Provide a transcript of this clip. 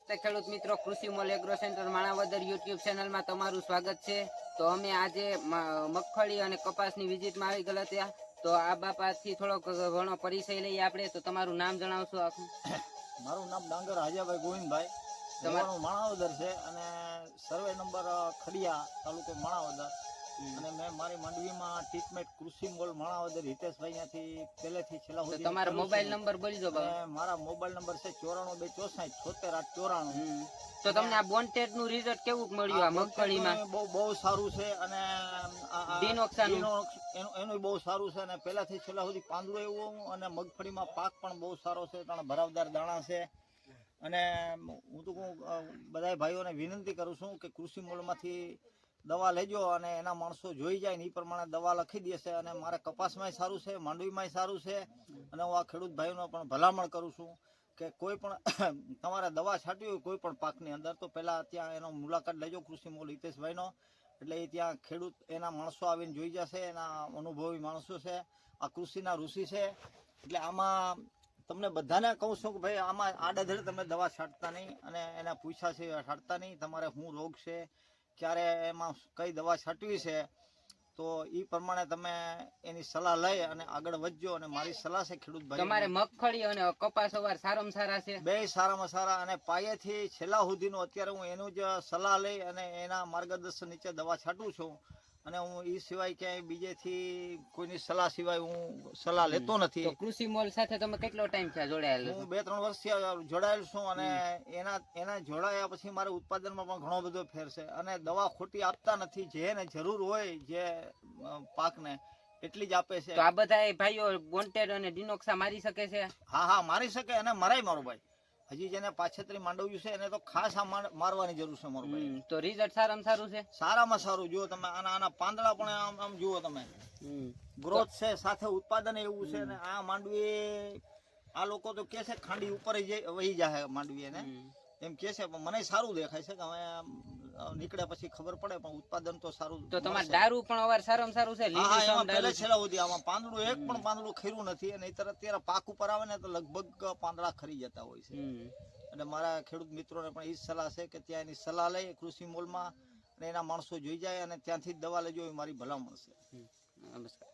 ખેડૂત મિત્રો, કૃષિ mall agro centre Manavadar YouTube ચેનલમાં તમારું સ્વાગત છે। તો અમે આજે મગફળી અને કપાસની વિઝિટમાં આવી ગયેલા ત્યાં। તો આ બાપાથી થોડોક ઘણો પરિચય લઈએ આપણે। તો તમારું નામ જણાવશો આખું? મારું નામ ડાંગર હાજાભાઈ ગોવિંદભાઈ, તમારું માણાવદર છે અને સર્વે નંબર ખડિયા, તાલુકો માણાવદર। અને મેં મારી મંડવીમાં ટ્રીટમેન્ટ કૃષિ મોલ માણાવદર હિતેશભાઈ ત્યાંથી પહેલેથી છેલ્લા સુધી તમારો મોબાઈલ નંબર બોલજો બાબા। મારા મોબાઈલ નંબર છે 9426478894। તો તમને આ બોન્ટેડ નું રિઝલ્ટ કેવું મળ્યું આ મગફળીમાં? બહુ સારું છે અને એનું બહુ સારું છે અને પહેલાથી છેલ્લા સુધી પાંદડું એવું અને મગફળીમાં પાક પણ બહુ સારો છે, ભરાવદાર દાણા છે। અને હું તો બધા ભાઈઓને વિનંતી કરું છું કે કૃષિ મોલમાંથી દવા લેજો અને એના માણસો જોઈ જાય ને એ પ્રમાણે દવા લખી દેશે। અને મારે કપાસમાંય સારું છે, માંડવીમાંય સારું છે અને હું આ ખેડૂત ભાઈઓને પણ ભલામણ કરું છું કે કોઈ પણ તમારે દવા છાંટવી હોય કોઈ પણ પાકની અંદર તો પહેલાં ત્યાં એનો મુલાકાત લેજો કૃષિ મોલ હિતેશભાઈનો। એટલે એ ત્યાં ખેડૂત એના માણસો આવીને જોઈ જશે, એના અનુભવી માણસો છે, આ કૃષિના ઋષિ છે। એટલે આમાં તમને બધાને કહું છું કે ભાઈ આમાં આડેધડ તમે દવા છાંટતા નહીં અને એના પૂછા છે છાંટતા નહીં। તમારે શું રોગ છે, ક્યારે એમાં કઈ દવા છાંટવી છે, તો એ પ્રમાણે તમે એની સલાહ લઈ અને આગળ વધજો। અને મારી સલાહ છે ખેડૂત ભાઈ, તમારે મગફળી અને કપાસ અવાર સારામાં સારા છે? બે સારામાં સારા અને પાયેથી છેલ્લા સુધીનું અત્યારે હું એનું જ સલાહ લઈ અને એના માર્ગદર્શન નીચે દવા છાંટું છું। અને હું એ સિવાય ક્યાંય બીજેથી કોઈની સલાહ સિવાય હું સલાહ લેતો નથી। તો કૃષિ મોલ સાથે તમે કેટલો ટાઈમ થયા જોડાયેલા? હું 2-3 વર્ષથી જોડાયેલ છું અને એના જોડાયા પછી મારે ઉત્પાદનમાં પણ ઘણો બધો ફેર છે અને દવા ખોટી આપતા નથી। જેને જરૂર હોય જે પાકને એટલી જ આપે છે। તો આ બધા ભાઈઓ બોન્ટેડ અને ડિનોક્સા મારી શકે છે? હા મારી શકે અને મરાય મારો ભાઈ। હજી જેને પાછેતરી માંડવ્યું છે એને તો ખાસ આ મારવાની જરૂર છે મારો ભાઈ। તો રિઝલ્ટ સારામાં સારું છે? સારામાં સારું। જુઓ તમે આના પાંદડા પણ આમ જુઓ તમે, ગ્રોથ છે સાથે ઉત્પાદન એવું છે। ને આ માંડવી આ લોકો તો કે છે ખાંડી ઉપર વહી જાય માંડવી એને એમ કે છે, પણ મને સારું દેખાય છે કે હવે નીકળે પછી ખબર પડે, પણ ઉત્પાદન તો સારું। તો તમારે દારૂ પણ અવાર સારામાં સારું છે? એમાં પહેલે છેલ્લા સુધી આમાં પાંદડું એક પણ પાંદડું ખીરું નથી અને અત્યારે પાક ઉપર આવે ને તો લગભગ પાંદડા ખરી જતા હોય છે। અને મારા ખેડૂત મિત્રોને પણ એ જ સલાહ છે કે ત્યાં એની સલાહ લઈ કૃષિ મોલમાં અને એના માણસો જોઈ જાય અને ત્યાંથી જ દવા લેજો, એ મારી ભલામણ છે। નમસ્કાર।